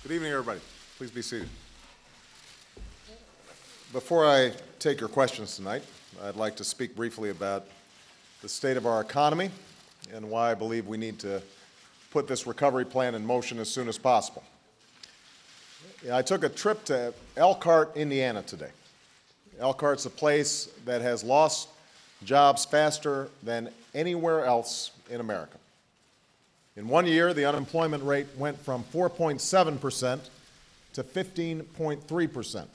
Good evening, everybody. Please be seated. Before I take your questions tonight, I'd like to speak briefly about the state of our economy and why I believe we need to put this recovery plan in motion as soon as possible. I took a trip to Elkhart, Indiana today. Elkhart's a place that has lost jobs faster than anywhere else in America. In 1 year, the unemployment rate went from 4.7% to 15.3%.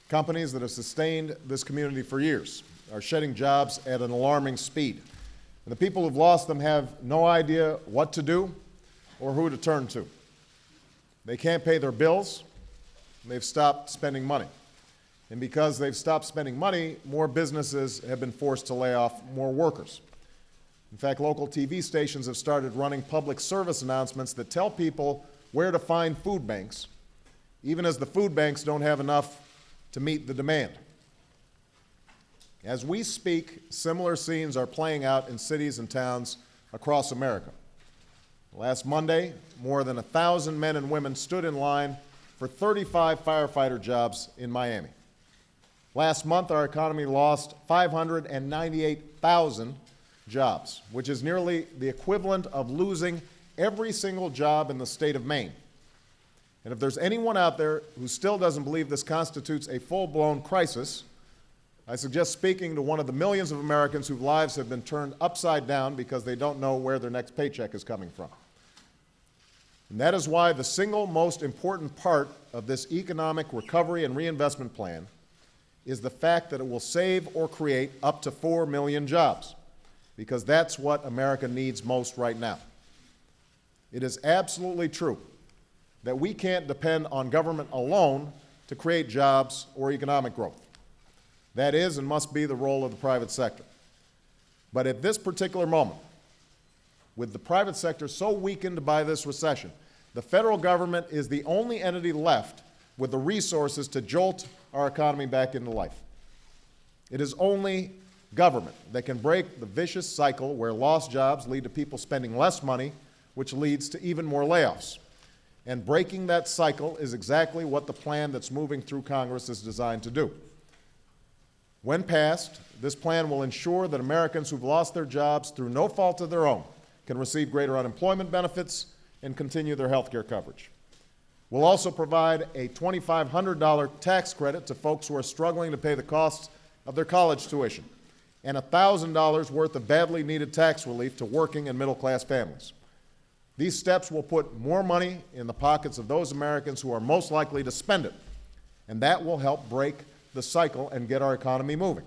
Companies that have sustained this community for years are shedding jobs at an alarming speed. And the people who've lost them have no idea what to do or who to turn to. They can't pay their bills, and they've stopped spending money. And because they've stopped spending money, more businesses have been forced to lay off more workers. In fact, local TV stations have started running public service announcements that tell people where to find food banks, even as the food banks don't have enough to meet the demand. As we speak, similar scenes are playing out in cities and towns across America. Last Monday, more than 1,000 men and women stood in line for 35 firefighter jobs in Miami. Last month, our economy lost 598,000 jobs, which is nearly the equivalent of losing every single job in the state of Maine. And if there's anyone out there who still doesn't believe this constitutes a full-blown crisis, I suggest speaking to one of the millions of Americans whose lives have been turned upside down because they don't know where their next paycheck is coming from. And that is why the single most important part of this economic recovery and reinvestment plan is the fact that it will save or create up to 4 million jobs, because that's what America needs most right now. It is absolutely true that we can't depend on government alone to create jobs or economic growth. That is and must be the role of the private sector. But at this particular moment, with the private sector so weakened by this recession, the federal government is the only entity left with the resources to jolt our economy back into life. It is only government that can break the vicious cycle where lost jobs lead to people spending less money, which leads to even more layoffs. And breaking that cycle is exactly what the plan that's moving through Congress is designed to do. When passed, this plan will ensure that Americans who've lost their jobs through no fault of their own can receive greater unemployment benefits and continue their health care coverage. We'll also provide a $2,500 tax credit to folks who are struggling to pay the costs of their college tuition, and $1,000 worth of badly needed tax relief to working and middle-class families. These steps will put more money in the pockets of those Americans who are most likely to spend it, and that will help break the cycle and get our economy moving.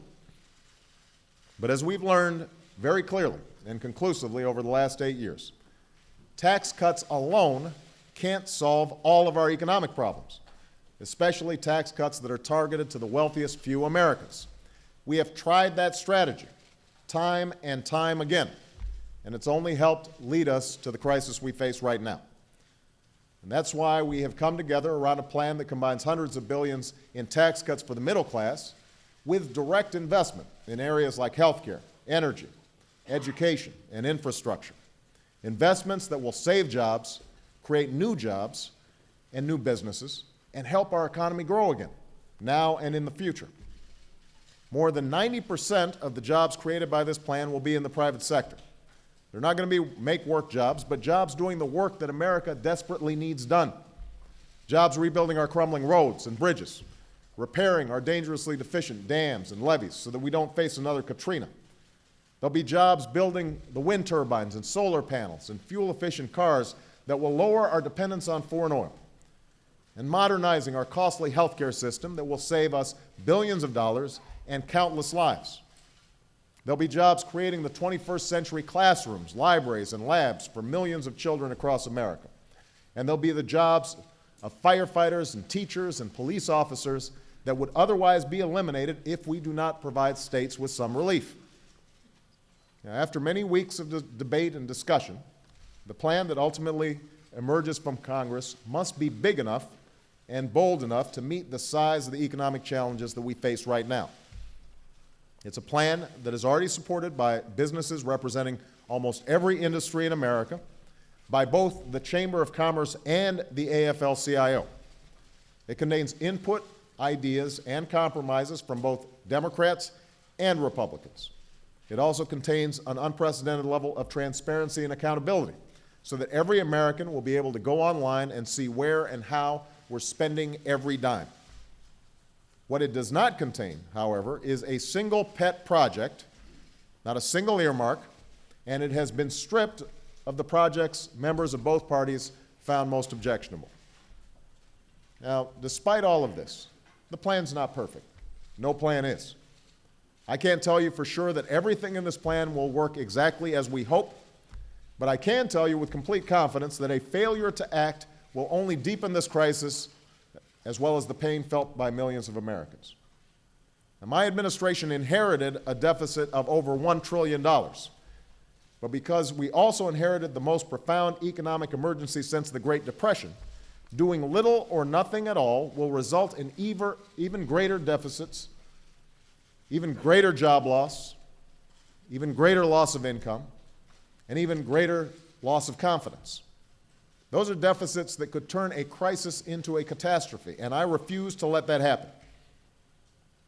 But as we've learned very clearly and conclusively over the last 8 years, tax cuts alone can't solve all of our economic problems, especially tax cuts that are targeted to the wealthiest few Americans. We have tried that strategy time and time again, and it's only helped lead us to the crisis we face right now. And that's why we have come together around a plan that combines hundreds of billions in tax cuts for the middle class with direct investment in areas like healthcare, energy, education, and infrastructure. Investments that will save jobs, create new jobs and new businesses, and help our economy grow again, now and in the future. More than 90% of the jobs created by this plan will be in the private sector. They're not going to be make-work jobs, but jobs doing the work that America desperately needs done. Jobs rebuilding our crumbling roads and bridges, repairing our dangerously deficient dams and levees so that we don't face another Katrina. There'll be jobs building the wind turbines and solar panels and fuel-efficient cars that will lower our dependence on foreign oil, and modernizing our costly healthcare system that will save us billions of dollars and countless lives. There'll be jobs creating the 21st century classrooms, libraries, and labs for millions of children across America. And there'll be the jobs of firefighters and teachers and police officers that would otherwise be eliminated if we do not provide states with some relief. Now, after many weeks of debate and discussion, the plan that ultimately emerges from Congress must be big enough and bold enough to meet the size of the economic challenges that we face right now. It's a plan that is already supported by businesses representing almost every industry in America, by both the Chamber of Commerce and the AFL-CIO. It contains input, ideas, and compromises from both Democrats and Republicans. It also contains an unprecedented level of transparency and accountability so that every American will be able to go online and see where and how we're spending every dime. What it does not contain, however, is a single pet project, not a single earmark, and it has been stripped of the projects members of both parties found most objectionable. Now, despite all of this, the plan's not perfect. No plan is. I can't tell you for sure that everything in this plan will work exactly as we hope, but I can tell you with complete confidence that a failure to act will only deepen this crisis as well as the pain felt by millions of Americans. Now, my administration inherited a deficit of over $1 trillion, but because we also inherited the most profound economic emergency since the Great Depression, doing little or nothing at all will result in even greater deficits, even greater job loss, even greater loss of income, and even greater loss of confidence. Those are deficits that could turn a crisis into a catastrophe, and I refuse to let that happen.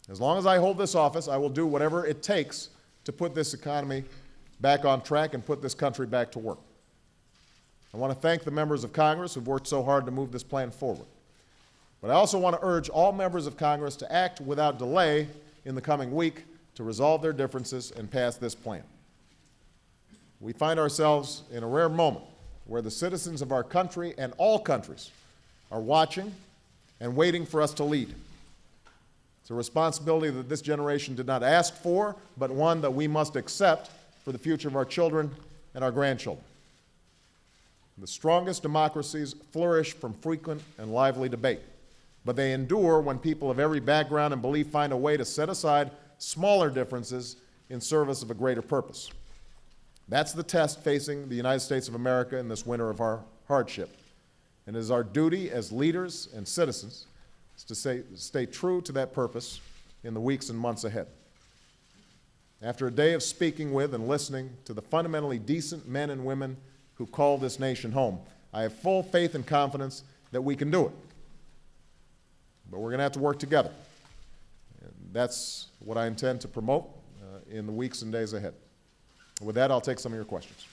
As long as I hold this office, I will do whatever it takes to put this economy back on track and put this country back to work. I want to thank the members of Congress who've worked so hard to move this plan forward. But I also want to urge all members of Congress to act without delay in the coming week to resolve their differences and pass this plan. We find ourselves in a rare moment where the citizens of our country and all countries are watching and waiting for us to lead. It's a responsibility that this generation did not ask for, but one that we must accept for the future of our children and our grandchildren. The strongest democracies flourish from frequent and lively debate, but they endure when people of every background and belief find a way to set aside smaller differences in service of a greater purpose. That's the test facing the United States of America in this winter of our hardship. And it is our duty as leaders and citizens to stay true to that purpose in the weeks and months ahead. After a day of speaking with and listening to the fundamentally decent men and women who call this nation home, I have full faith and confidence that we can do it. But we're going to have to work together. And that's what I intend to promote in the weeks and days ahead. With that, I'll take some of your questions.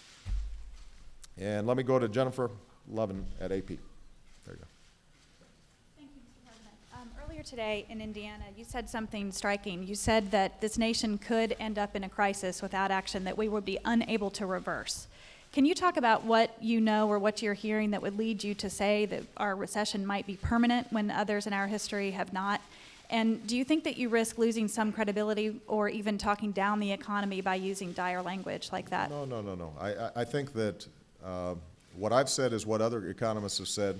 And let me go to Jennifer Levin at AP. There you go. Thank you, Mr. President. Earlier today in Indiana, you said something striking. You said that this nation could end up in a crisis without action that we would be unable to reverse. Can you talk about what you know or what you're hearing that would lead you to say that our recession might be permanent when others in our history have not? And do you think that you risk losing some credibility or even talking down the economy by using dire language like that? No. I think that what I've said is what other economists have said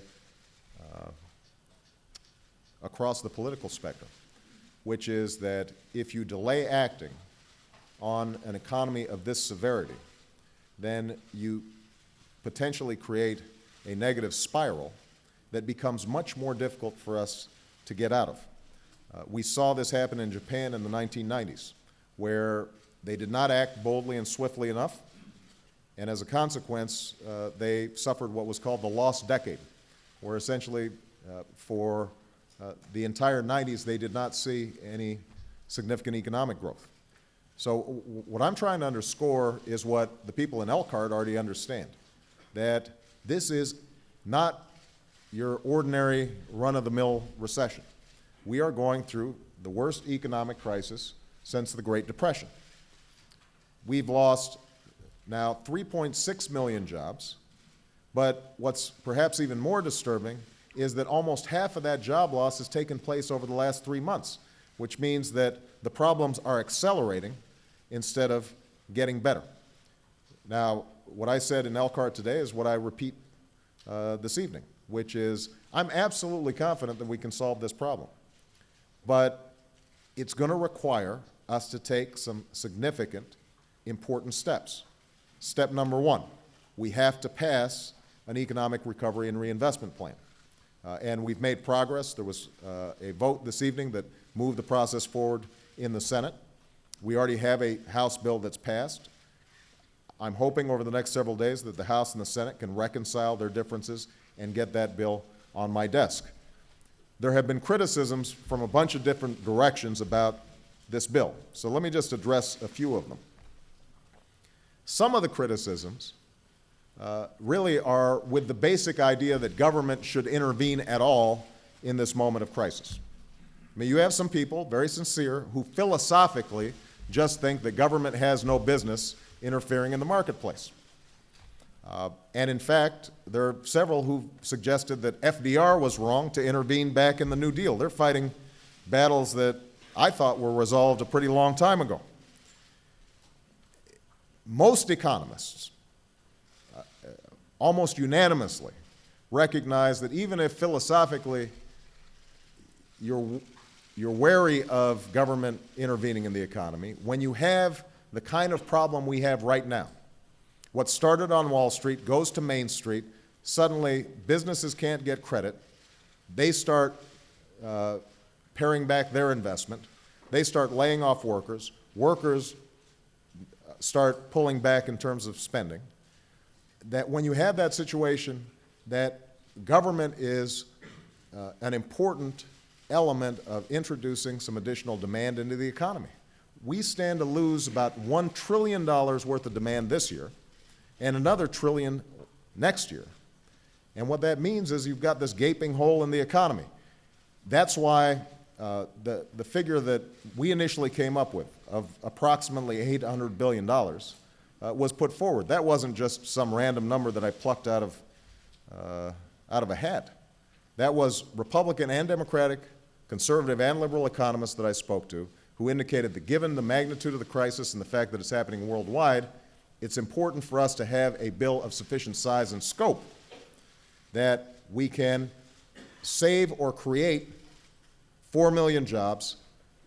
across the political spectrum, which is that if you delay acting on an economy of this severity, then you potentially create a negative spiral that becomes much more difficult for us to get out of. We saw this happen in Japan in the 1990s, where they did not act boldly and swiftly enough, and as a consequence, they suffered what was called the lost decade, where essentially for the entire 90s they did not see any significant economic growth. So what I'm trying to underscore is what the people in Elkhart already understand, that this is not your ordinary run-of-the-mill recession. We are going through the worst economic crisis since the Great Depression. We've lost now 3.6 million jobs, but what's perhaps even more disturbing is that almost half of that job loss has taken place over the last 3 months, which means that the problems are accelerating instead of getting better. Now, what I said in Elkhart today is what I repeat this evening, which is I'm absolutely confident that we can solve this problem. But it's going to require us to take some significant, important steps. Step number one, we have to pass an economic recovery and reinvestment plan. And we've made progress. There was a vote this evening that moved the process forward in the Senate. We already have a House bill that's passed. I'm hoping over the next several days that the House and the Senate can reconcile their differences and get that bill on my desk. There have been criticisms from a bunch of different directions about this bill, so let me just address a few of them. Some of the criticisms really are with the basic idea that government should intervene at all in this moment of crisis. I mean, you have some people, very sincere, who philosophically just think that government has no business interfering in the marketplace. And in fact, there are several who suggested that FDR was wrong to intervene back in the New Deal. They're fighting battles that I thought were resolved a pretty long time ago. Most economists, almost unanimously, recognize that even if philosophically you're wary of government intervening in the economy, when you have the kind of problem we have right now, what started on Wall Street goes to Main Street, suddenly businesses can't get credit, they start paring back their investment, they start laying off workers, workers start pulling back in terms of spending, that when you have that situation, that government is an important element of introducing some additional demand into the economy. We stand to lose about $1 trillion worth of demand this year and another trillion next year. And what that means is you've got this gaping hole in the economy. That's why the figure that we initially came up with of approximately $800 billion was put forward. That wasn't just some random number that I plucked out of a hat. That was Republican and Democratic, conservative and liberal economists that I spoke to who indicated that given the magnitude of the crisis and the fact that it's happening worldwide, it's important for us to have a bill of sufficient size and scope that we can save or create 4 million jobs.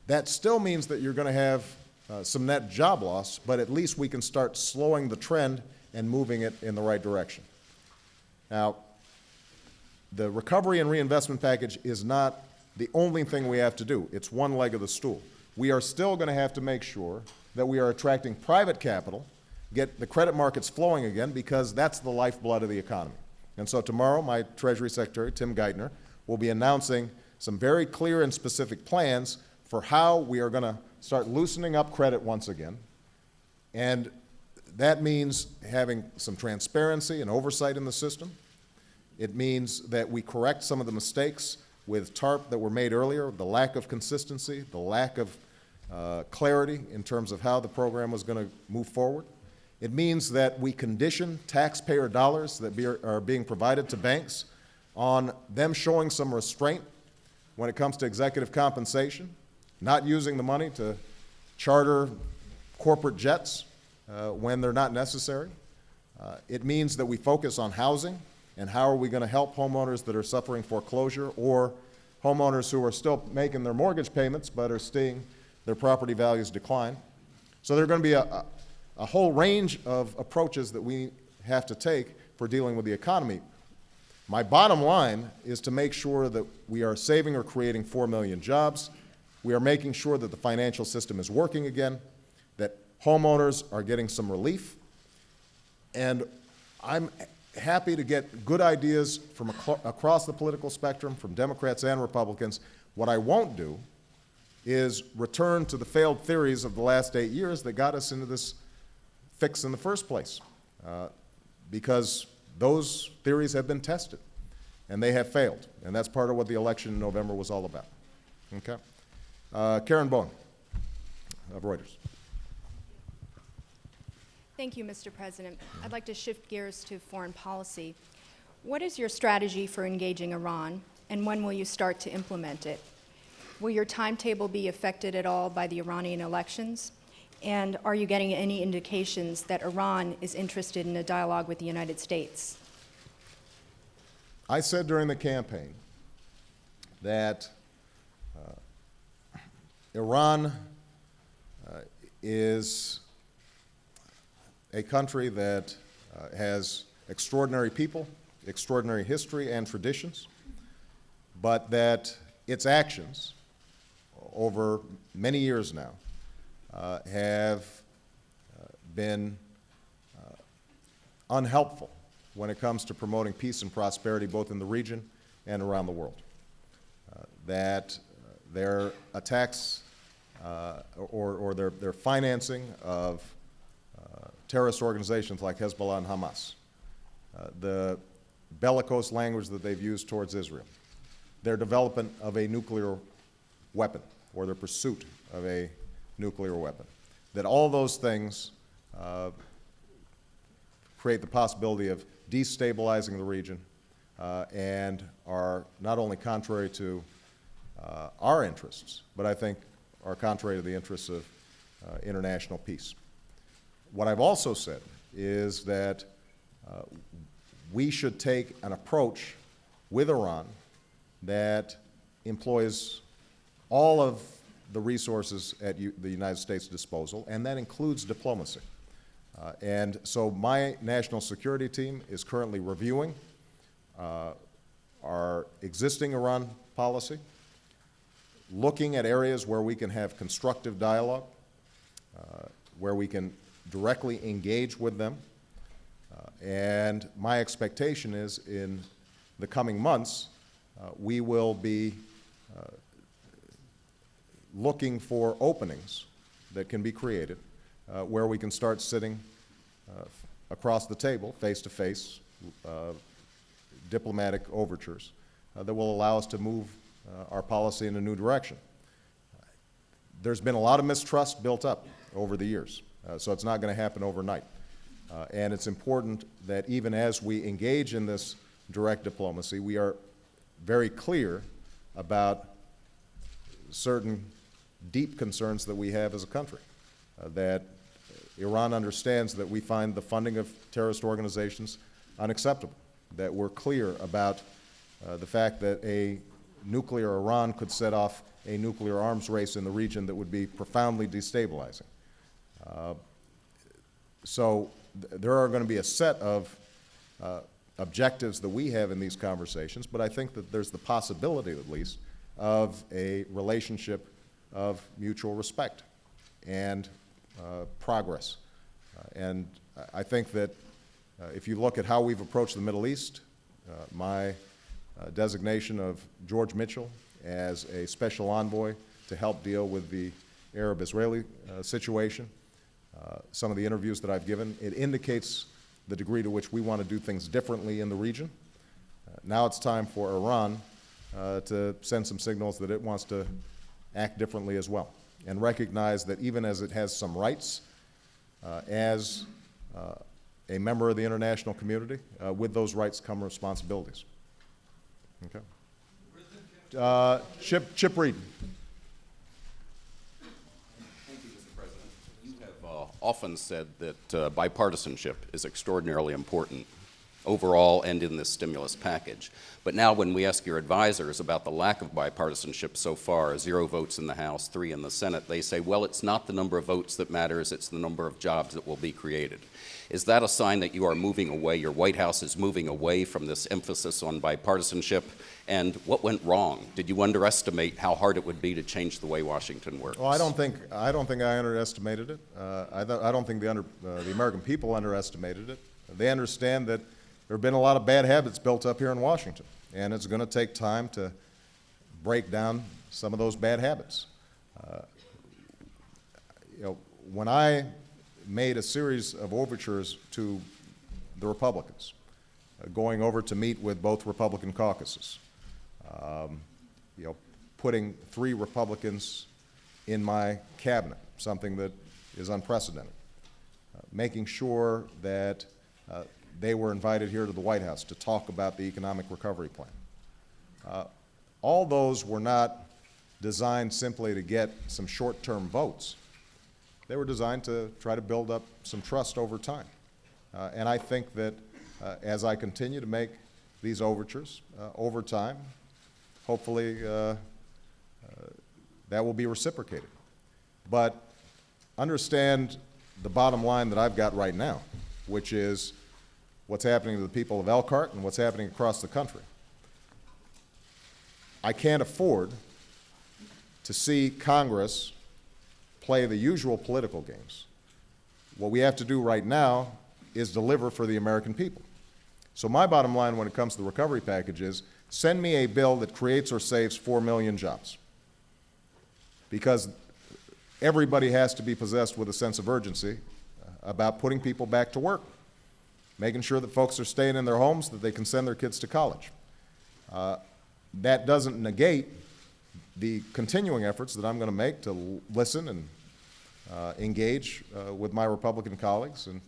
That still means that you're going to have some net job loss, but at least we can start slowing the trend and moving it in the right direction. Now, the recovery and reinvestment package is not the only thing we have to do. It's one leg of the stool. We are still going to have to make sure that we are attracting private capital, get the credit markets flowing again, because that's the lifeblood of the economy. And so tomorrow, my Treasury Secretary, Tim Geithner, will be announcing some very clear and specific plans for how we are going to start loosening up credit once again. And that means having some transparency and oversight in the system. It means that we correct some of the mistakes with TARP that were made earlier, the lack of consistency, the lack of clarity in terms of how the program was going to move forward. It means that we condition taxpayer dollars that are being provided to banks on them showing some restraint when it comes to executive compensation, not using the money to charter corporate jets when they're not necessary. It means that we focus on housing and how are we going to help homeowners that are suffering foreclosure or homeowners who are still making their mortgage payments but are seeing their property values decline. So there are going to be a whole range of approaches that we have to take for dealing with the economy. My bottom line is to make sure that we are saving or creating 4 million jobs. We are making sure that the financial system is working again, that homeowners are getting some relief. And I'm happy to get good ideas from across the political spectrum, from Democrats and Republicans. What I won't do is return to the failed theories of the last 8 years that got us into this fix in the first place, because those theories have been tested, and they have failed, and that's part of what the election in November was all about. Okay? Karen Bowen of Reuters. Thank you, Mr. President. I'd like to shift gears to foreign policy. What is your strategy for engaging Iran, and when will you start to implement it? Will your timetable be affected at all by the Iranian elections? And are you getting any indications that Iran is interested in a dialogue with the United States? I said during the campaign that Iran is a country that has extraordinary people, extraordinary history and traditions, but that its actions over many years now have been unhelpful when it comes to promoting peace and prosperity both in the region and around the world. That their attacks or their financing of terrorist organizations like Hezbollah and Hamas, the bellicose language that they've used towards Israel, their development of a nuclear weapon or their pursuit of a nuclear weapon, that all those things create the possibility of destabilizing the region and are not only contrary to our interests, but I think are contrary to the interests of international peace. What I've also said is that we should take an approach with Iran that employs all of the resources at the United States' disposal, and that includes diplomacy. And so my national security team is currently reviewing our existing Iran policy, looking at areas where we can have constructive dialogue, where we can directly engage with them. And my expectation is in the coming months, we will be looking for openings that can be created where we can start sitting across the table, face-to-face, diplomatic overtures that will allow us to move our policy in a new direction. There's been a lot of mistrust built up over the years, so it's not going to happen overnight. And it's important that even as we engage in this direct diplomacy, we are very clear about certain deep concerns that we have as a country, that Iran understands that we find the funding of terrorist organizations unacceptable, that we're clear about the fact that a nuclear Iran could set off a nuclear arms race in the region that would be profoundly destabilizing. So there are going to be a set of objectives that we have in these conversations, but I think that there's the possibility, at least, of a relationship of mutual respect and progress. And I think that if you look at how we've approached the Middle East, my designation of George Mitchell as a special envoy to help deal with the Arab-Israeli situation, some of the interviews that I've given, it indicates the degree to which we want to do things differently in the region. Now it's time for Iran to send some signals that it wants to act differently as well, and recognize that even as it has some rights as a member of the international community, with those rights come responsibilities. Okay. Chip Reed. Thank you, Mr. President. You have often said that bipartisanship is extraordinarily important overall and in this stimulus package. But now when we ask your advisors about the lack of bipartisanship so far, 0 votes in the House, 3 in the Senate, they say, well, it's not the number of votes that matters, it's the number of jobs that will be created. Is that a sign that you are moving away, your White House is moving away from this emphasis on bipartisanship? And what went wrong? Did you underestimate how hard it would be to change the way Washington works? Well, I don't think I underestimated it. I don't think the American people underestimated it. They understand that there have been a lot of bad habits built up here in Washington, and it's going to take time to break down some of those bad habits. When I made a series of overtures to the Republicans, going over to meet with both Republican caucuses, putting 3 Republicans in my cabinet, something that is unprecedented, making sure that they were invited here to the White House to talk about the economic recovery plan. All those were not designed simply to get some short-term votes. They were designed to try to build up some trust over time. And I think that as I continue to make these overtures over time, hopefully that will be reciprocated. But understand the bottom line that I've got right now, which is what's happening to the people of Elkhart and what's happening across the country. I can't afford to see Congress play the usual political games. What we have to do right now is deliver for the American people. So my bottom line when it comes to the recovery package is send me a bill that creates or saves 4 million jobs. Because everybody has to be possessed with a sense of urgency about putting people back to work, making sure that folks are staying in their homes, that they can send their kids to college. That doesn't negate the continuing efforts that I'm going to make to listen and engage with my Republican colleagues, and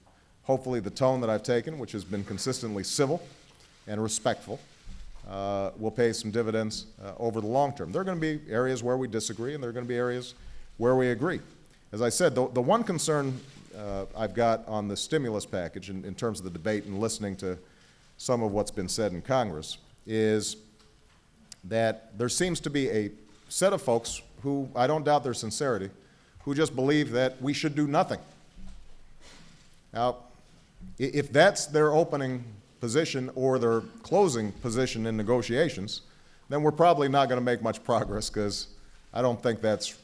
hopefully the tone that I've taken, which has been consistently civil and respectful, will pay some dividends over the long term. There are going to be areas where we disagree, and there are going to be areas where we agree. As I said, the one concern I've got on the stimulus package in terms of the debate and listening to some of what's been said in Congress is that there seems to be a set of folks who, I don't doubt their sincerity, who just believe that we should do nothing. Now, if that's their opening position or their closing position in negotiations, then we're probably not going to make much progress, because I don't think that's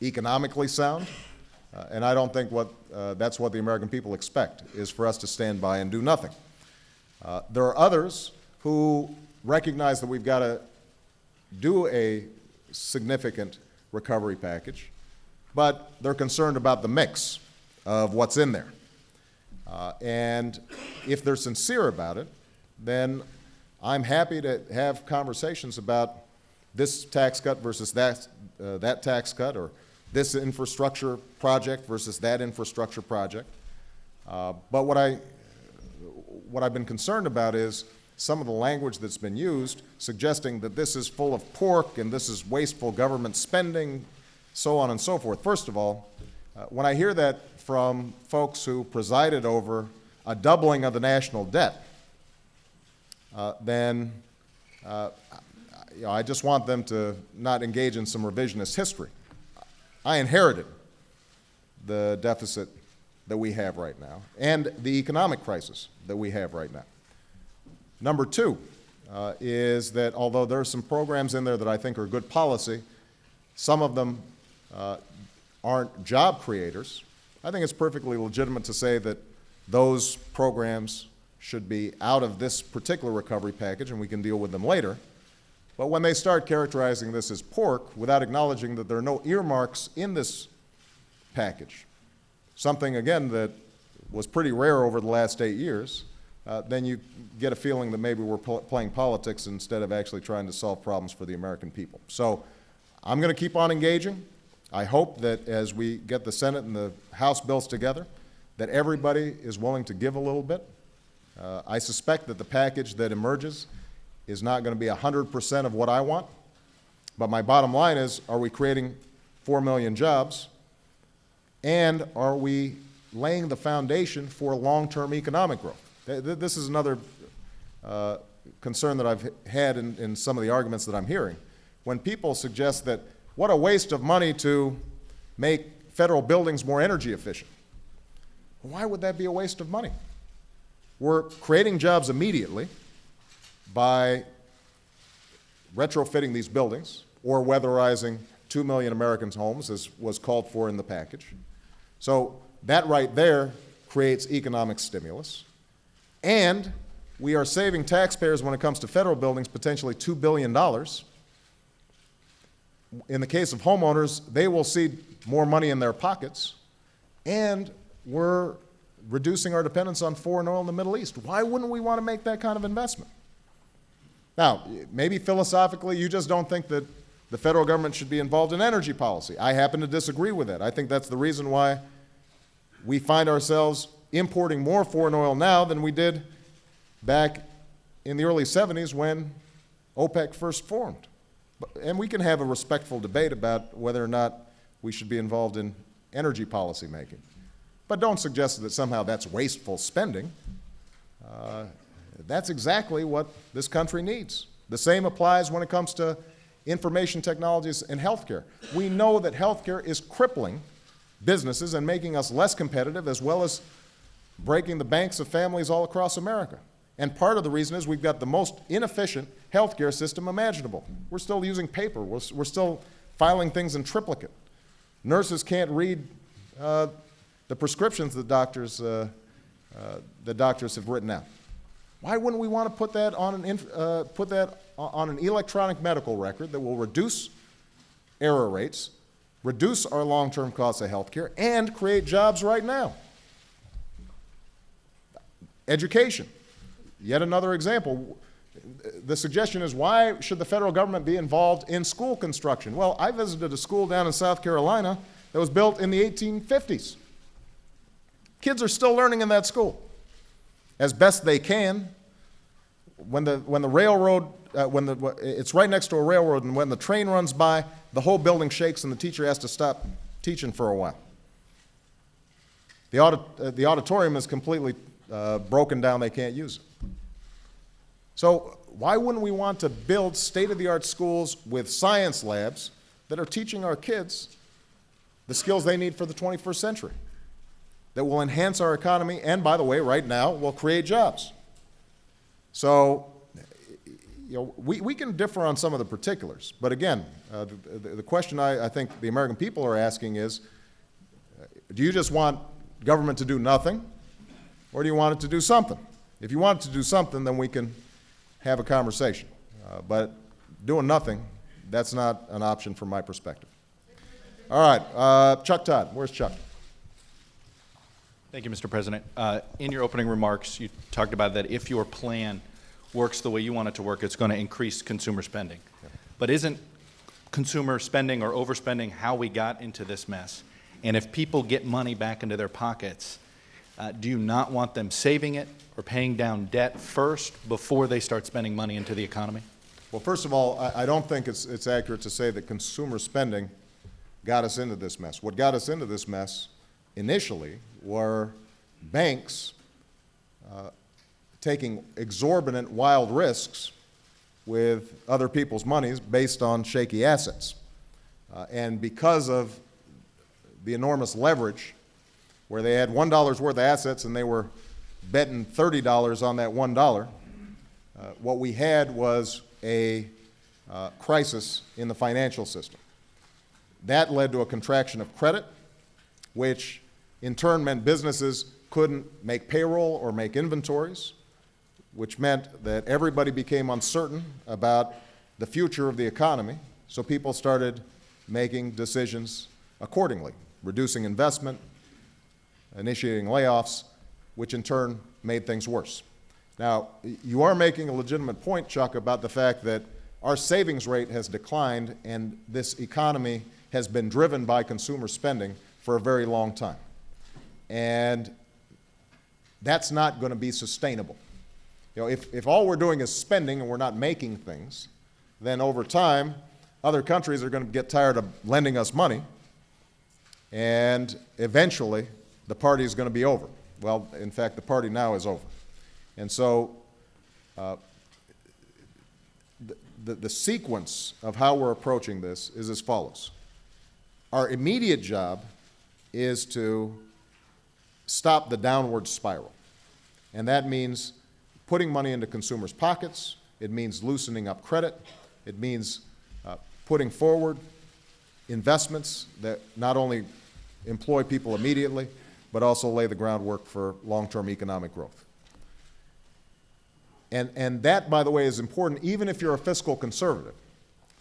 economically sound, and I don't think that's what the American people expect, is for us to stand by and do nothing. There are others who recognize that we've got to do a significant recovery package, but they're concerned about the mix of what's in there. And if they're sincere about it, then I'm happy to have conversations about this tax cut versus that tax cut, or this infrastructure project versus that infrastructure project. But what I've been concerned about is some of the language that's been used suggesting that this is full of pork and this is wasteful government spending, so on and so forth. First of all, when I hear that from folks who presided over a doubling of the national debt, then I just want them to not engage in some revisionist history. I inherited the deficit that we have right now and the economic crisis that we have right now. Number two is that although there are some programs in there that I think are good policy, some of them aren't job creators. I think it's perfectly legitimate to say that those programs should be out of this particular recovery package and we can deal with them later. But when they start characterizing this as pork without acknowledging that there are no earmarks in this package, something, again, that was pretty rare over the last 8 years, then you get a feeling that maybe we're playing politics instead of actually trying to solve problems for the American people. So I'm going to keep on engaging. I hope that as we get the Senate and the House bills together, that everybody is willing to give a little bit. I suspect that the package that emerges is not going to be 100% of what I want, but my bottom line is, are we creating 4 million jobs, and are we laying the foundation for long-term economic growth? This is another concern that I've had in some of the arguments that I'm hearing. When people suggest that, what a waste of money to make federal buildings more energy efficient. Why would that be a waste of money? We're creating jobs immediately by retrofitting these buildings or weatherizing 2 million Americans' homes, as was called for in the package. So that right there creates economic stimulus. And we are saving taxpayers, when it comes to federal buildings, potentially $2 billion. In the case of homeowners, they will see more money in their pockets, and we're reducing our dependence on foreign oil in the Middle East. Why wouldn't we want to make that kind of investment? Now, maybe philosophically you just don't think that the federal government should be involved in energy policy. I happen to disagree with that. I think that's the reason why we find ourselves importing more foreign oil now than we did back in the early 70s when OPEC first formed. And we can have a respectful debate about whether or not we should be involved in energy policy making. But don't suggest that somehow that's wasteful spending. That's exactly what this country needs. The same applies when it comes to information technologies and healthcare. We know that healthcare is crippling businesses and making us less competitive, as well as breaking the banks of families all across America. And part of the reason is we've got the most inefficient healthcare system imaginable. We're still using paper. We're still filing things in triplicate. Nurses can't read the prescriptions that doctors that doctors have written out. Why wouldn't we want to put that on an electronic medical record that will reduce error rates, reduce our long-term costs of health care, and create jobs right now? Education, yet another example. The suggestion is, why should the federal government be involved in school construction? Well, I visited a school down in South Carolina that was built in the 1850s. Kids are still learning in that school as best they can. When the railroad, it's right next to a railroad, and when the train runs by, the whole building shakes and the teacher has to stop teaching for a while. The auditorium is completely broken down, they can't use it. So why wouldn't we want to build state-of-the-art schools with science labs that are teaching our kids the skills they need for the 21st century, that will enhance our economy and, by the way, right now, will create jobs? So, we can differ on some of the particulars, but again, the question I think the American people are asking is, do you just want government to do nothing, or do you want it to do something? If you want it to do something, then we can have a conversation. But doing nothing, that's not an option from my perspective. All right, Chuck Todd. Where's Chuck? Thank you, Mr. President. In your opening remarks, you talked about that if your plan works the way you want it to work, it's going to increase consumer spending. Yeah. But isn't consumer spending or overspending how we got into this mess? And if people get money back into their pockets, do you not want them saving it or paying down debt first before they start spending money into the economy? Well, first of all, I don't think it's accurate to say that consumer spending got us into this mess. What got us into this mess initially were banks taking exorbitant, wild risks with other people's monies based on shaky assets. And because of the enormous leverage, where they had $1 worth of assets and they were betting $30 on that $1, what we had was a crisis in the financial system. That led to a contraction of credit, which in turn meant businesses couldn't make payroll or make inventories, which meant that everybody became uncertain about the future of the economy, so people started making decisions accordingly, reducing investment, initiating layoffs, which in turn made things worse. Now, you are making a legitimate point, Chuck, about the fact that our savings rate has declined and this economy has been driven by consumer spending for a very long time. And that's not going to be sustainable. If all we're doing is spending and we're not making things, then over time, other countries are going to get tired of lending us money, and eventually the party is going to be over. Well, in fact, the party now is over. And so the sequence of how we're approaching this is as follows. Our immediate job is to stop the downward spiral. And that means putting money into consumers' pockets. It means loosening up credit. It means putting forward investments that not only employ people immediately, but also lay the groundwork for long-term economic growth. And that, by the way, is important even if you're a fiscal conservative,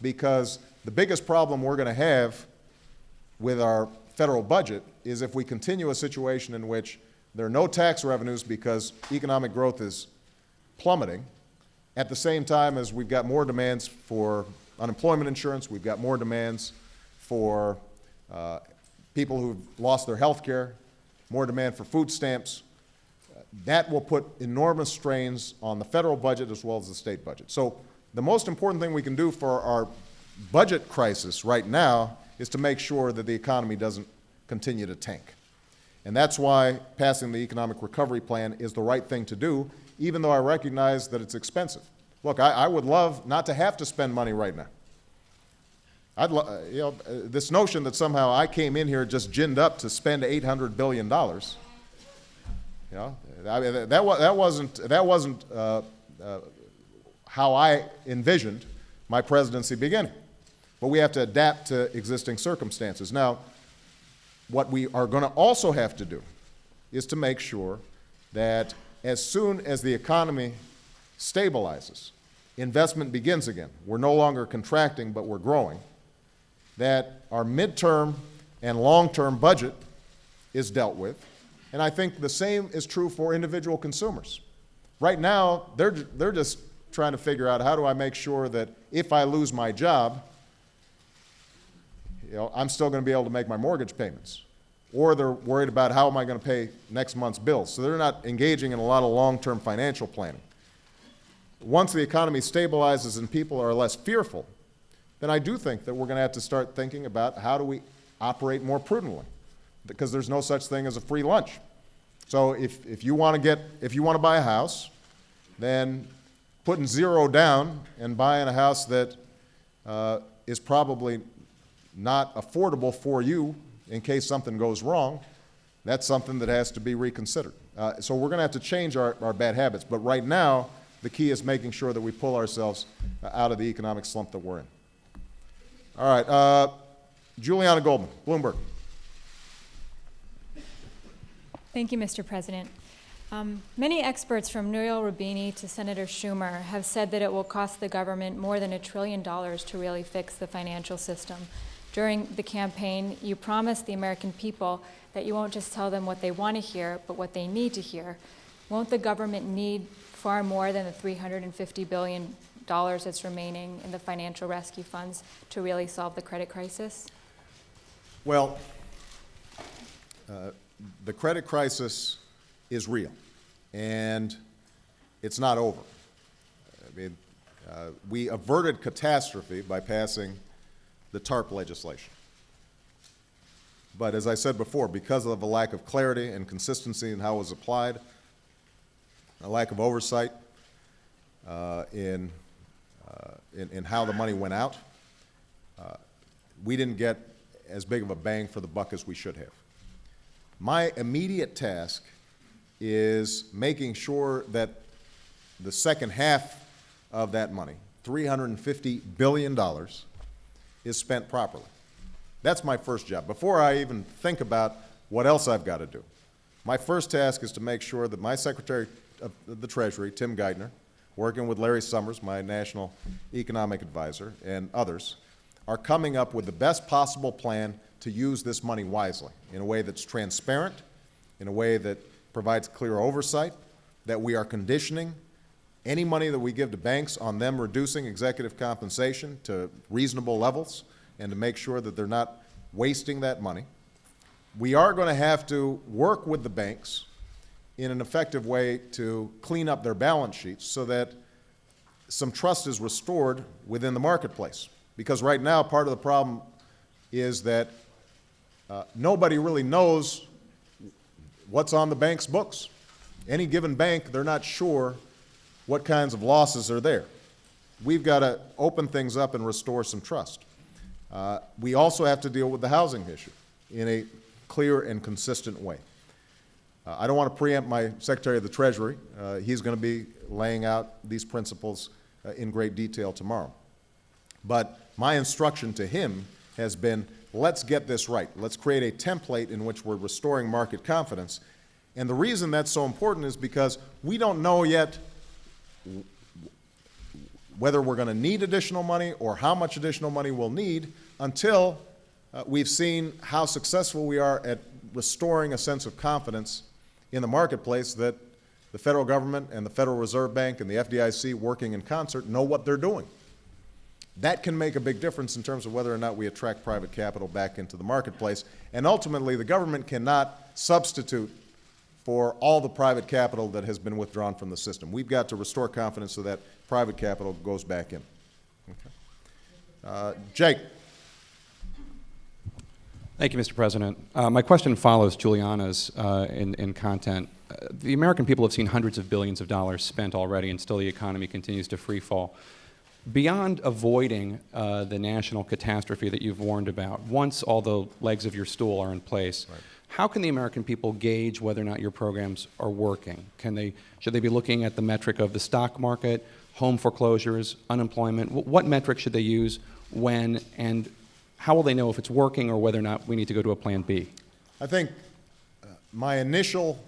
because the biggest problem we're going to have with our federal budget is if we continue a situation in which there are no tax revenues because economic growth is plummeting, at the same time as we've got more demands for unemployment insurance, we've got more demands for people who've lost their health care, more demand for food stamps. That will put enormous strains on the federal budget as well as the state budget. So the most important thing we can do for our budget crisis right now is to make sure that the economy doesn't continue to tank. And that's why passing the economic recovery plan is the right thing to do, even though I recognize that it's expensive. Look, I would love not to have to spend money right now. This notion that somehow I came in here just ginned up to spend $800 billion, that wasn't how I envisioned my presidency beginning. But we have to adapt to existing circumstances. Now, what we are going to also have to do is to make sure that as soon as the economy stabilizes, investment begins again. We're no longer contracting, but we're growing. That our midterm and long-term budget is dealt with. And I think the same is true for individual consumers. Right now, they're just trying to figure out, how do I make sure that if I lose my job, I'm still going to be able to make my mortgage payments. Or they're worried about, how am I going to pay next month's bills? So they're not engaging in a lot of long-term financial planning. Once the economy stabilizes and people are less fearful, then I do think that we're going to have to start thinking about, how do we operate more prudently? Because there's no such thing as a free lunch. So if you want to buy a house, then putting zero down and buying a house that is probably not affordable for you in case something goes wrong, that's something that has to be reconsidered. So we're going to have to change our bad habits. But right now, the key is making sure that we pull ourselves out of the economic slump that we're in. All right, Juliana Goldman, Bloomberg. Thank you, Mr. President. Many experts from Nouriel Roubini to Senator Schumer have said that it will cost the government more than $1 trillion to really fix the financial system. During the campaign, you promised the American people that you won't just tell them what they want to hear, but what they need to hear. Won't the government need far more than the $350 billion that's remaining in the financial rescue funds to really solve the credit crisis? Well, the credit crisis is real, and it's not over. I mean, we averted catastrophe by passing the TARP legislation. But as I said before, because of a lack of clarity and consistency in how it was applied, a lack of oversight in how the money went out, we didn't get as big of a bang for the buck as we should have. My immediate task is making sure that the second half of that money, $350 billion, is spent properly. That's my first job. Before I even think about what else I've got to do, my first task is to make sure that my Secretary of the Treasury, Tim Geithner, working with Larry Summers, my National Economic Advisor, and others, are coming up with the best possible plan to use this money wisely, in a way that's transparent, in a way that provides clear oversight, that we are conditioning any money that we give to banks on them reducing executive compensation to reasonable levels, and to make sure that they're not wasting that money. We are going to have to work with the banks in an effective way to clean up their balance sheets so that some trust is restored within the marketplace. Because right now, part of the problem is that nobody really knows what's on the bank's books. Any given bank, they're not sure what kinds of losses are there. We've got to open things up and restore some trust. We also have to deal with the housing issue in a clear and consistent way. I don't want to preempt my Secretary of the Treasury. He's going to be laying out these principles in great detail tomorrow. But my instruction to him has been, let's get this right. Let's create a template in which we're restoring market confidence. And the reason that's so important is because we don't know yet whether we're going to need additional money or how much additional money we'll need until we've seen how successful we are at restoring a sense of confidence in the marketplace that the federal government and the Federal Reserve Bank and the FDIC, working in concert, know what they're doing. That can make a big difference in terms of whether or not we attract private capital back into the marketplace. And ultimately, the government cannot substitute for all the private capital that has been withdrawn from the system. We've got to restore confidence so that private capital goes back in. Okay. Jake. Thank you, Mr. President. My question follows Juliana's in content. The American people have seen hundreds of billions of dollars spent already, and still the economy continues to free fall. Beyond avoiding the national catastrophe that you've warned about, once all the legs of your stool are in place, right, how can the American people gauge whether or not your programs are working? Should they be looking at the metric of the stock market, home foreclosures, unemployment? What metric should they use when, and how will they know if it's working or whether or not we need to go to a plan B? I think my initial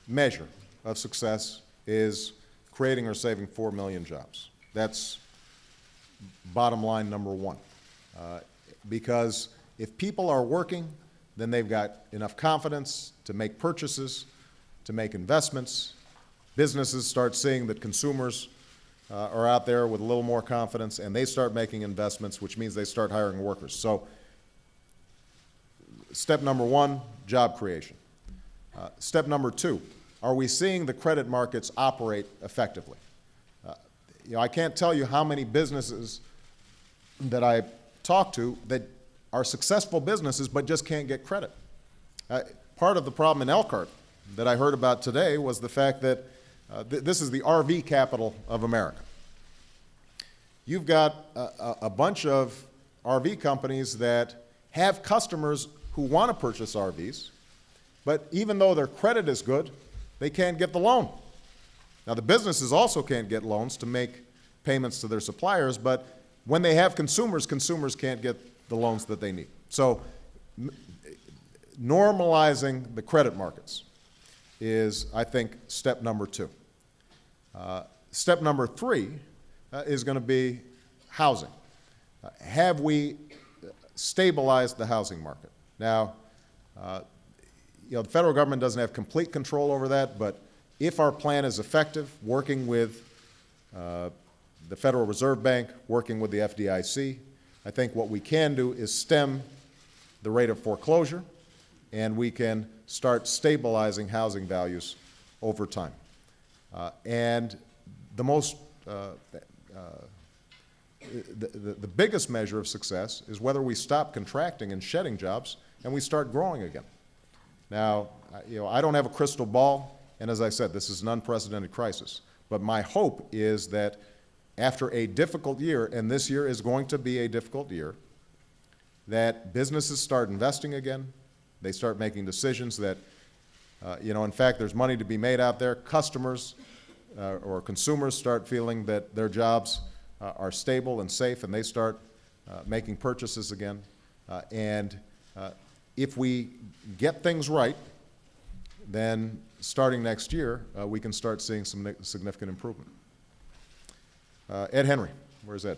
measure of success is creating or saving 4 million jobs. That's bottom line number one. Because if people are working, then they've got enough confidence to make purchases, to make investments. Businesses start seeing that consumers are out there with a little more confidence, and they start making investments, which means they start hiring workers. So step number one, job creation. Step number two, are we seeing the credit markets operate effectively? I can't tell you how many businesses that I talk to that are successful businesses but just can't get credit. Part of the problem in Elkhart that I heard about today was the fact that this is the RV capital of America. You've got a bunch of RV companies that have customers who want to purchase RVs, but even though their credit is good, they can't get the loan. Now, the businesses also can't get loans to make payments to their suppliers, but when they have consumers, consumers can't get the loans that they need. So normalizing the credit markets is, I think, step number two. Step number three is going to be housing. Have we stabilized the housing market? Now, the federal government doesn't have complete control over that, but if our plan is effective, working with the Federal Reserve Bank, working with the FDIC, I think what we can do is stem the rate of foreclosure, and we can start stabilizing housing values over time. And the most, the biggest measure of success is whether we stop contracting and shedding jobs and we start growing again. Now, I don't have a crystal ball, and as I said, this is an unprecedented crisis. But my hope is that after a difficult year, and this year is going to be a difficult year, that businesses start investing again. They start making decisions that, in fact, there's money to be made out there. Customers or consumers start feeling that their jobs are stable and safe, and they start making purchases again. And if we get things right, then starting next year, we can start seeing some significant improvement. Ed Henry, where's Ed?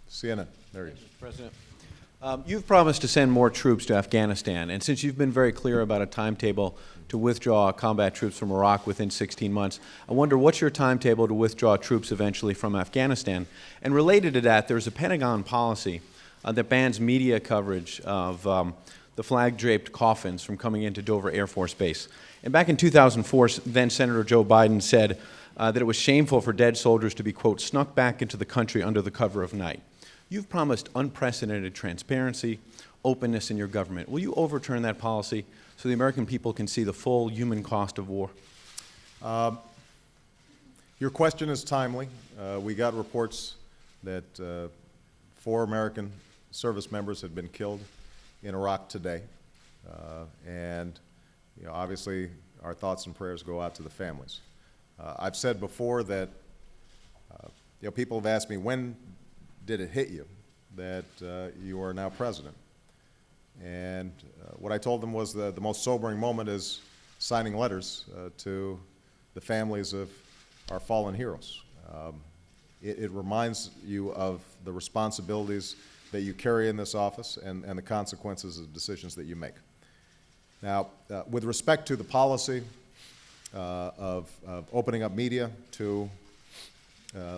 CNN, there he is. Mr. President, you've promised to send more troops to Afghanistan, and since you've been very clear about a timetable to withdraw combat troops from Iraq within 16 months, I wonder what's your timetable to withdraw troops eventually from Afghanistan? And related to that, there's a Pentagon policy that bans media coverage of the flag-draped coffins from coming into Dover Air Force Base. And back in 2004, then Senator Joe Biden said that it was shameful for dead soldiers to be, quote, snuck back into the country under the cover of night. You've promised unprecedented transparency, openness in your government. Will you overturn that policy so the American people can see the full human cost of war? Your question is timely. We got reports that 4 American service members had been killed in Iraq today. And obviously, our thoughts and prayers go out to the families. I've said before that people have asked me, when did it hit you that you are now president? And what I told them was the most sobering moment is signing letters to the families of our fallen heroes. It reminds you of the responsibilities that you carry in this office and the consequences of decisions that you make. Now, with respect to the policy of opening up media to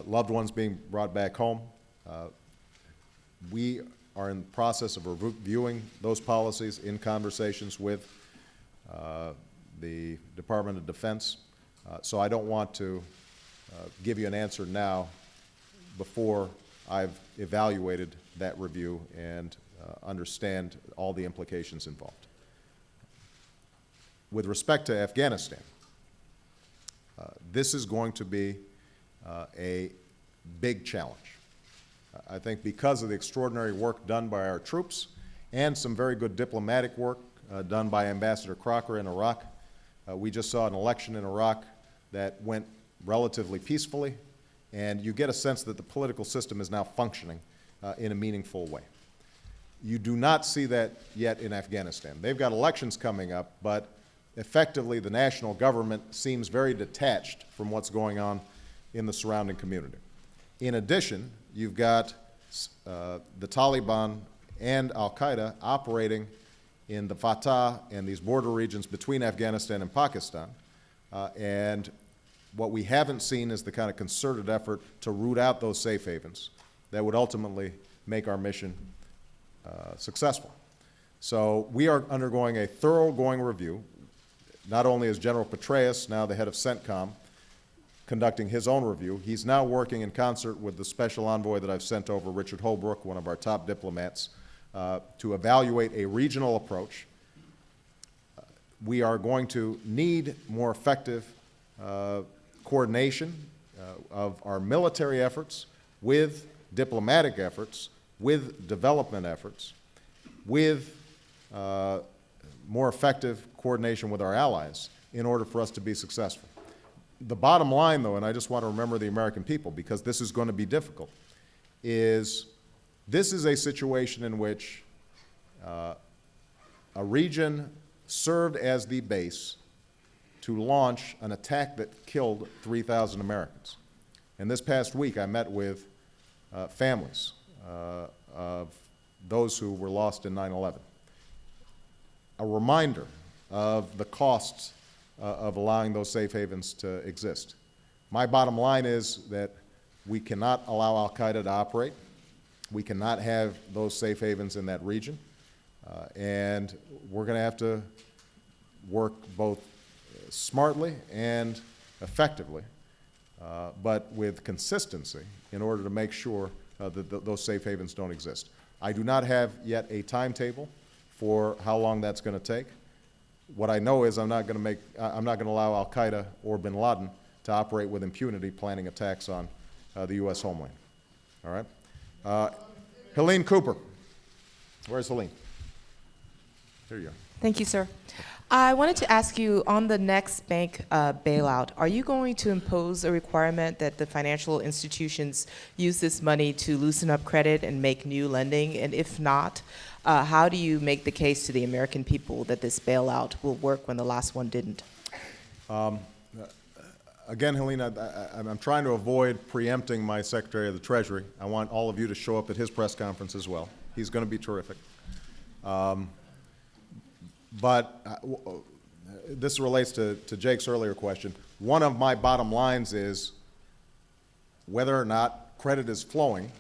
loved ones being brought back home, we are in the process of reviewing those policies in conversations with the Department of Defense. So I don't want to give you an answer now before I've evaluated that review and understand all the implications involved. With respect to Afghanistan, this is going to be a big challenge. I think because of the extraordinary work done by our troops and some very good diplomatic work done by Ambassador Crocker in Iraq, we just saw an election in Iraq that went relatively peacefully, and you get a sense that the political system is now functioning in a meaningful way. You do not see that yet in Afghanistan. They've got elections coming up, but effectively the national government seems very detached from what's going on in the surrounding community. In addition, you've got the Taliban and al-Qaeda operating in the Fatah and these border regions between Afghanistan and Pakistan. And what we haven't seen is the kind of concerted effort to root out those safe havens that would ultimately make our mission successful. So we are undergoing a thoroughgoing review. Not only is General Petraeus, now the head of CENTCOM, conducting his own review, he's now working in concert with the special envoy that I've sent over, Richard Holbrooke, one of our top diplomats, to evaluate a regional approach. We are going to need more effective coordination of our military efforts with diplomatic efforts, with development efforts, with more effective coordination with our allies in order for us to be successful. The bottom line, though, and I just want to remember the American people because this is going to be difficult, is this is a situation in which a region served as the base to launch an attack that killed 3,000 Americans. And this past week, I met with families of those who were lost in 9/11. A reminder of the costs of allowing those safe havens to exist. My bottom line is that we cannot allow al-Qaeda to operate. We cannot have those safe havens in that region. And we're going to have to work both smartly and effectively, but with consistency in order to make sure that those safe havens don't exist. I do not have yet a timetable for how long that's going to take. What I know is I'm not going to allow al-Qaeda or bin Laden to operate with impunity, planning attacks on the U.S. homeland. All right? Helene Cooper. Where's Helene? Here you go. Thank you, sir. I wanted to ask you, on the next bank bailout, are you going to impose a requirement that the financial institutions use this money to loosen up credit and make new lending? And if not, how do you make the case to the American people that this bailout will work when the last one didn't? Again, Helene, I'm trying to avoid preempting my Secretary of the Treasury. I want all of you to show up at his press conference as well. He's going to be terrific. But this relates to Jake's earlier question. One of my bottom lines is whether or not credit is flowing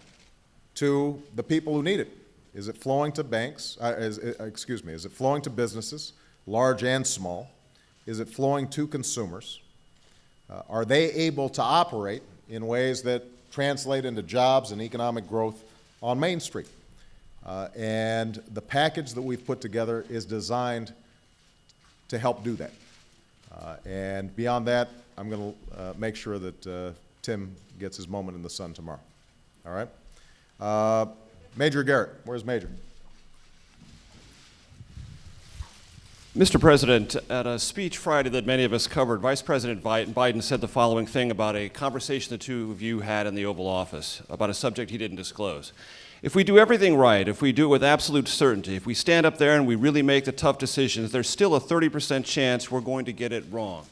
to the people who need it. Is it flowing to banks? Is it flowing to businesses, large and small? Is it flowing to consumers? Are they able to operate in ways that translate into jobs and economic growth on Main Street? And the package that we've put together is designed to help do that. And beyond that, I'm going to make sure that Tim gets his moment in the sun tomorrow. All right? Major Garrett. Where's Major? Mr. President, at a speech Friday that many of us covered, Vice President Biden said the following thing about a conversation the two of you had in the Oval Office about a subject he didn't disclose. If we do everything right, if we do it with absolute certainty, if we stand up there and we really make the tough decisions, there's still a 30% chance we're going to get it wrong.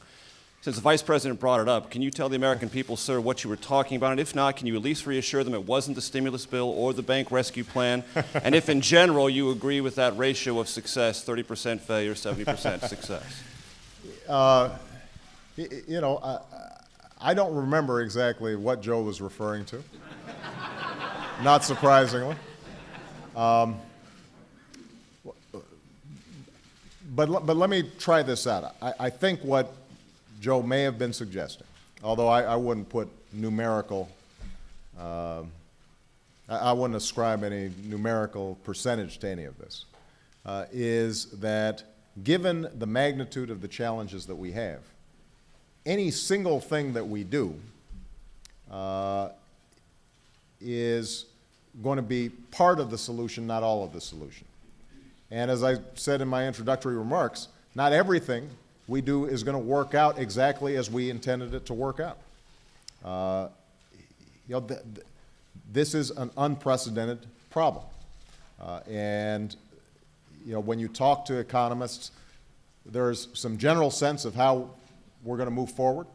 Since the Vice President brought it up, can you tell the American people, sir, what you were talking about? And if not, can you at least reassure them it wasn't the stimulus bill or the bank rescue plan? And if in general you agree with that ratio of success, 30% failure, 70% success? You know, I don't remember exactly what Joe was referring to, not surprisingly. But let me try this out. I think what Joe may have been suggesting, although I wouldn't put numerical, I wouldn't ascribe any numerical percentage to any of this, is that given the magnitude of the challenges that we have, any single thing that we do is going to be part of the solution, not all of the solution. And as I said in my introductory remarks, not everything we do is going to work out exactly as we intended it to work out. You know, this is an unprecedented problem. And you know, when you talk to economists, there's some general sense of how we're going to move forward.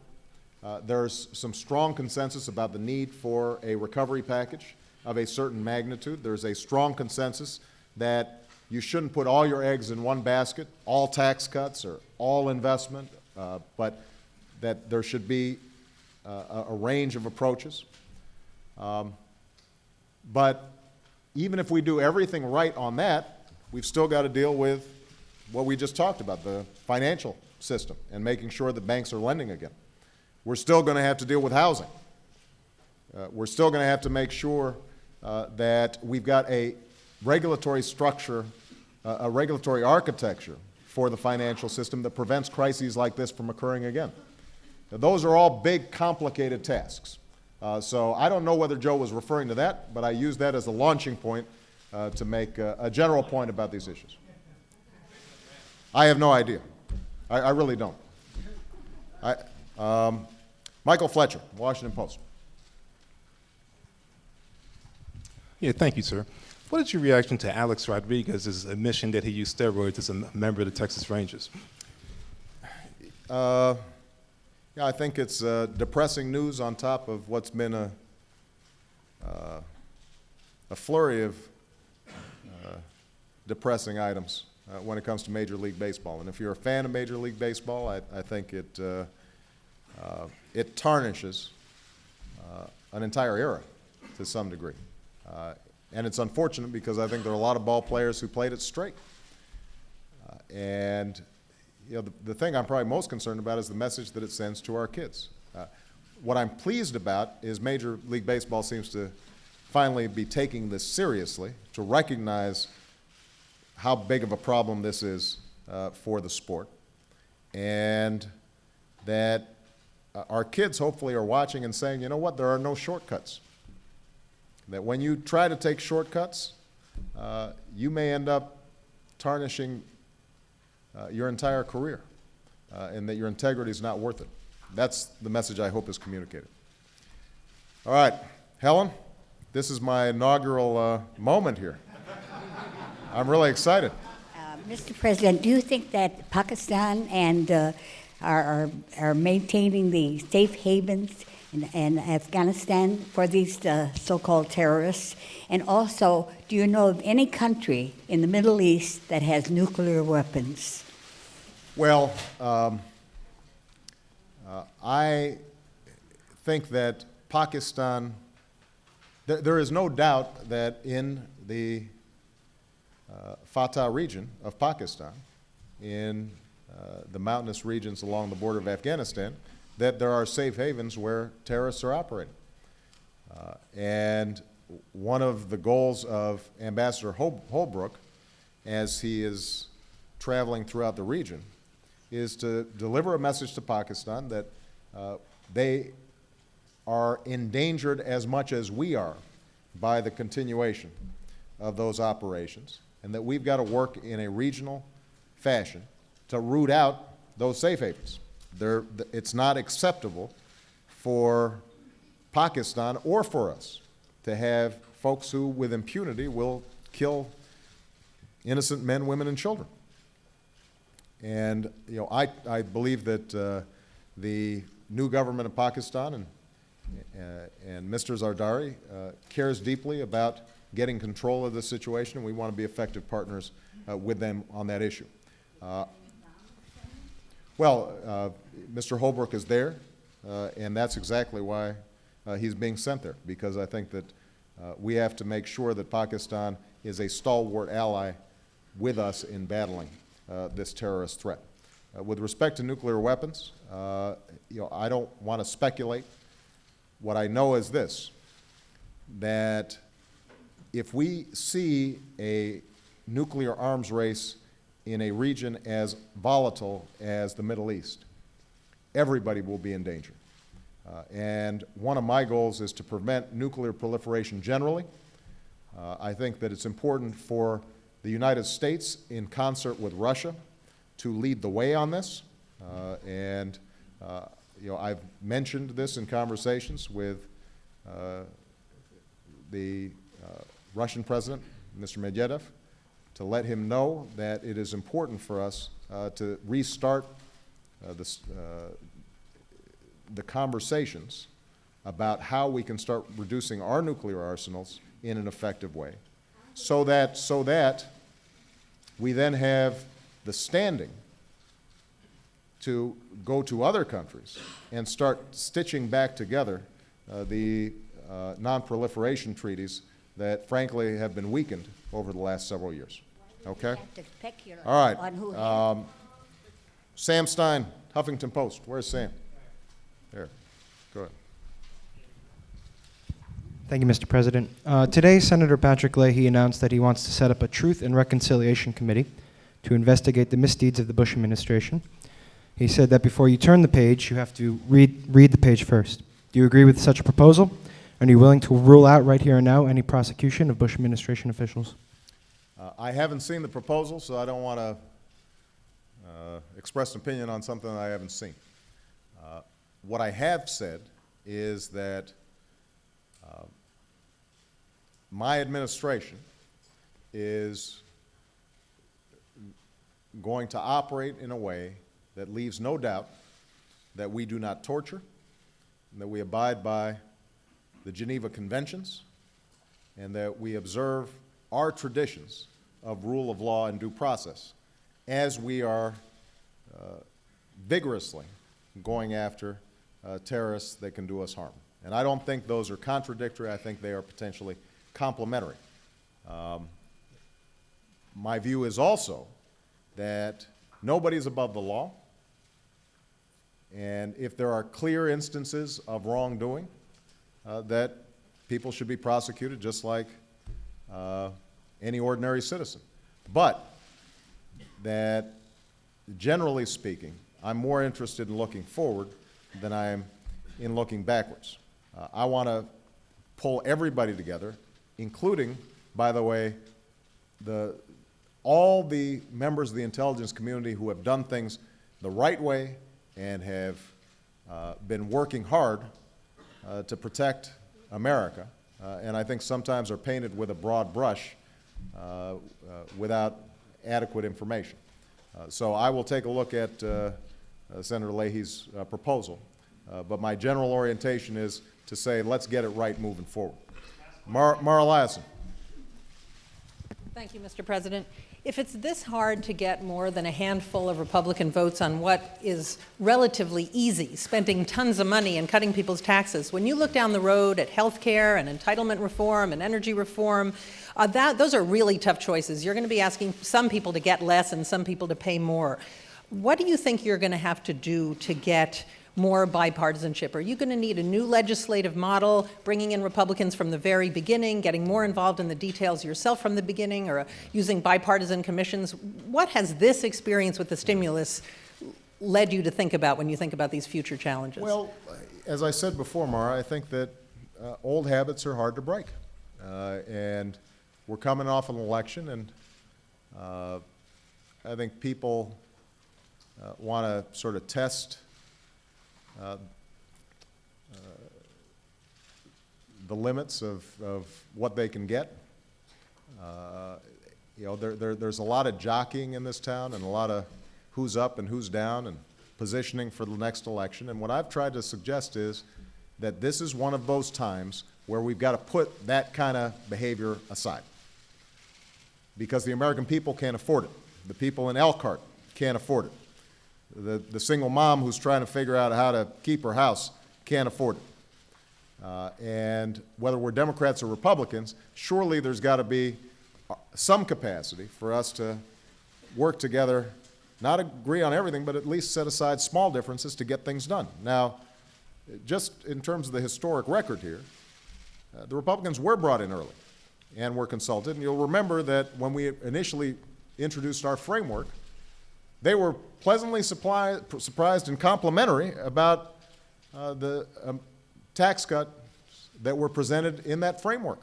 There's some strong consensus about the need for a recovery package of a certain magnitude. There's a strong consensus that you shouldn't put all your eggs in one basket, all tax cuts or all investment, but that there should be a range of approaches. But even if we do everything right on that, we've still got to deal with what we just talked about, the financial system and making sure that banks are lending again. We're still going to have to deal with housing. We're still going to have to make sure that we've got a regulatory structure, a regulatory architecture for the financial system that prevents crises like this from occurring again. Now, those are all big, complicated tasks. So I don't know whether Joe was referring to that, but I use that as a launching point to make a general point about these issues. I have no idea. I really don't. Michael Fletcher, Washington Post. Yeah, thank you, sir. What is your reaction to Alex Rodriguez's admission that he used steroids as a member of the Texas Rangers? Yeah, I think it's depressing news on top of what's been a flurry of depressing items when it comes to Major League Baseball. And if you're a fan of Major League Baseball, I think it tarnishes an entire era to some degree. And it's unfortunate because I think there are a lot of ball players who played it straight. And you know, the thing I'm probably most concerned about is the message that it sends to our kids. What I'm pleased about is Major League Baseball seems to finally be taking this seriously, to recognize how big of a problem this is for the sport, and that our kids hopefully are watching and saying, you know what, there are no shortcuts. That when you try to take shortcuts, you may end up tarnishing your entire career, and that your integrity is not worth it. That's the message I hope is communicated. All right, Helen, this is my inaugural moment here. I'm really excited. Mr. President, do you think that Pakistan and are maintaining the safe havens in Afghanistan for these so-called terrorists? And also, do you know of any country in the Middle East that has nuclear weapons? Well, I think that Pakistan, there is no doubt that in the Fatah region of Pakistan, in the mountainous regions along the border of Afghanistan, that there are safe havens where terrorists are operating. And one of the goals of Ambassador Holbrooke, as he is traveling throughout the region, is to deliver a message to Pakistan that they are endangered as much as we are by the continuation of those operations, and that we've got to work in a regional fashion to root out those safe havens. It's not acceptable for Pakistan or for us to have folks who, with impunity, will kill innocent men, women, and children. And you know, I believe that the new government of Pakistan and Mr. Zardari cares deeply about getting control of this situation, and we want to be effective partners with them on that issue. Mr. Holbrooke is there, and that's exactly why he's being sent there, because I think that we have to make sure that Pakistan is a stalwart ally with us in battling this terrorist threat. With respect to nuclear weapons, I don't want to speculate. What I know is this, that if we see a nuclear arms race in a region as volatile as the Middle East, everybody will be in danger. And one of my goals is to prevent nuclear proliferation generally. I think that it's important for the United States, in concert with Russia, to lead the way on this. I've mentioned this in conversations with the Russian president, Mr. Medvedev, to let him know that it is important for us to restart the conversations about how we can start reducing our nuclear arsenals in an effective way, so that we then have the standing to go to other countries and start stitching back together the non-proliferation treaties that, frankly, have been weakened over the last several years. Okay? All right. Sam Stein, Huffington Post. Where's Sam? There. Go ahead. Thank you, Mr. President. Today, Senator Patrick Leahy announced that he wants to set up a Truth and Reconciliation Committee to investigate the misdeeds of the Bush administration. He said that before you turn the page, you have to read the page first. Do you agree with such a proposal? Are you willing to rule out right here and now any prosecution of Bush administration officials? I haven't seen the proposal, so I don't want to express an opinion on something I haven't seen. What I have said is that my administration is going to operate in a way that leaves no doubt that we do not torture, and that we abide by the Geneva Conventions, and that we observe our traditions of rule of law and due process as we are vigorously going after terrorists that can do us harm. And I don't think those are contradictory. I think they are potentially complementary. My view is also that nobody is above the law, and if there are clear instances of wrongdoing, that people should be prosecuted just like any ordinary citizen. But that, generally speaking, I'm more interested in looking forward than I am in looking backwards. I want to pull everybody together, including, by the way, all the members of the intelligence community who have done things the right way and have been working hard to protect America, and I think sometimes are painted with a broad brush without adequate information. So I will take a look at Senator Leahy's proposal, but my general orientation is to say let's get it right moving forward. Mara Liasson. Thank you, Mr. President. If it's this hard to get more than a handful of Republican votes on what is relatively easy, spending tons of money and cutting people's taxes, when you look down the road at health care and entitlement reform and energy reform, those are really tough choices. You're going to be asking some people to get less and some people to pay more. What do you think you're going to have to do to get more bipartisanship? Are you going to need a new legislative model, bringing in Republicans from the very beginning, getting more involved in the details yourself from the beginning, or using bipartisan commissions? What has this experience with the stimulus led you to think about when you think about these future challenges? Well, As I said before, Mara, I think that old habits are hard to break. And we're coming off an election, and I think people want to sort of test the limits of what they can get. You know, there's a lot of jockeying in this town and a lot of who's up and who's down and positioning for the next election. And what I've tried to suggest is that this is one of those times where we've got to put that kind of behavior aside, because the American people can't afford it. The people in Elkhart can't afford it. The single mom who's trying to figure out how to keep her house can't afford it. And whether we're Democrats or Republicans, surely there's got to be some capacity for us to work together, not agree on everything, but at least set aside small differences to get things done. Now, just in terms of the historic record here, the Republicans were brought in early and were consulted. And you'll remember that when we initially introduced our framework, they were pleasantly surprised and complimentary about the tax cuts that were presented in that framework.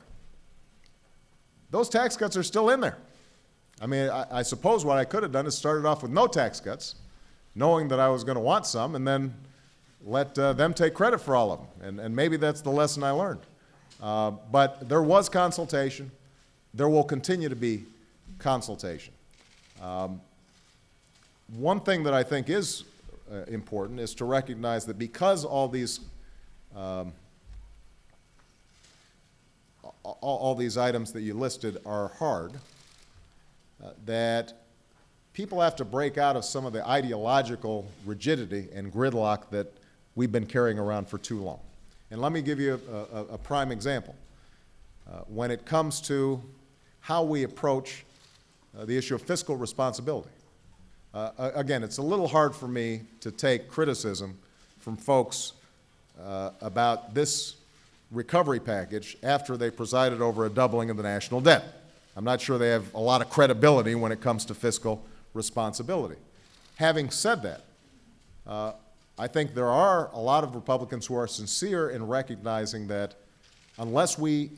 Those tax cuts are still in there. I mean, I suppose what I could have done is started off with no tax cuts, knowing that I was going to want some, and then let them take credit for all of them. And maybe that's the lesson I learned. But there was consultation. There will continue to be consultation. one thing that I think is important is to recognize that because all these items that you listed are hard, that people have to break out of some of the ideological rigidity and gridlock that we've been carrying around for too long. And let me give you a prime example. When it comes to how we approach the issue of fiscal responsibility. Again, it's a little hard for me to take criticism from folks about this recovery package after they presided over a doubling of the national debt. I'm not sure they have a lot of credibility when it comes to fiscal responsibility. Having said that, I think there are a lot of Republicans who are sincere in recognizing that unless we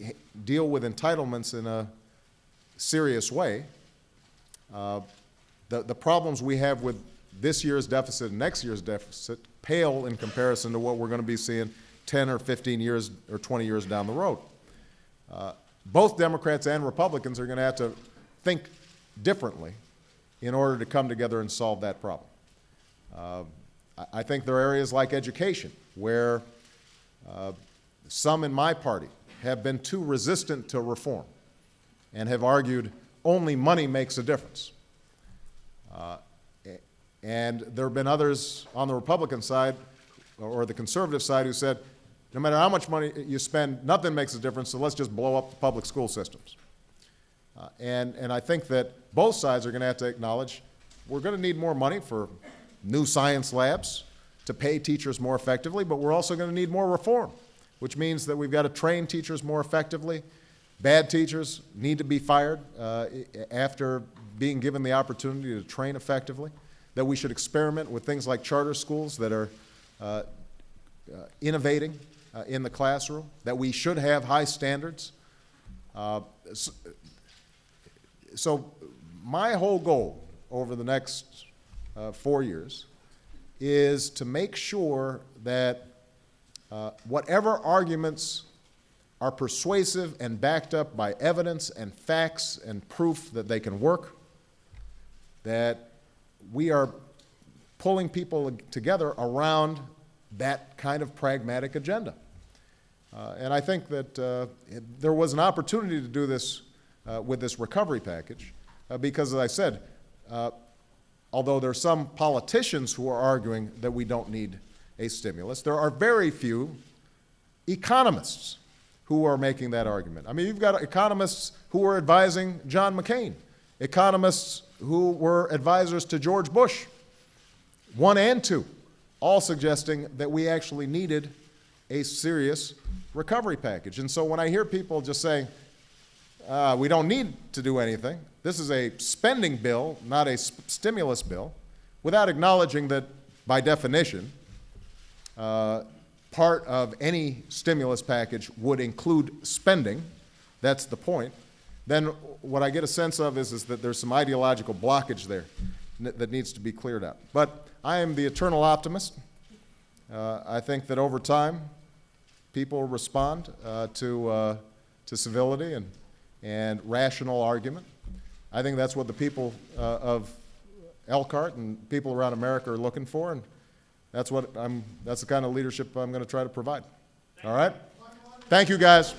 deal with entitlements in a serious way, the problems we have with this year's deficit and next year's deficit pale in comparison to what we're going to be seeing 10 or 15 years or 20 years down the road. Both Democrats and Republicans are going to have to think differently in order to come together and solve that problem. I think there are areas like education where some in my party have been too resistant to reform and have argued only money makes a difference. And there have been others on the Republican side or the conservative side who said, no matter how much money you spend, nothing makes a difference, so let's just blow up the public school systems. And I think that both sides are going to have to acknowledge we're going to need more money for new science labs to pay teachers more effectively, but we're also going to need more reform, which means that we've got to train teachers more effectively. Bad teachers need to be fired after being given the opportunity to train effectively, that we should experiment with things like charter schools that are innovating in the classroom, that we should have high standards. So my whole goal over the next 4 years is to make sure that whatever arguments are persuasive and backed up by evidence and facts and proof that they can work, that we are pulling people together around that kind of pragmatic agenda. And I think that there was an opportunity to do this with this recovery package because, as I said, although there are some politicians who are arguing that we don't need a stimulus, there are very few economists who are making that argument. I mean, you've got economists who were advising John McCain, economists who were advisors to George Bush, 1 and 2, all suggesting that we actually needed a serious recovery package. And so when I hear people just saying, we don't need to do anything, this is a spending bill, not a stimulus bill, without acknowledging that, by definition, part of any stimulus package would include spending, that's the point, then what I get a sense of is that there's some ideological blockage there that needs to be cleared out. But I am the eternal optimist. I think that over time, people respond to civility and rational argument. I think that's what the people of Elkhart and people around America are looking for, and that's the kind of leadership I'm going to try to provide. All right? Thank you, guys.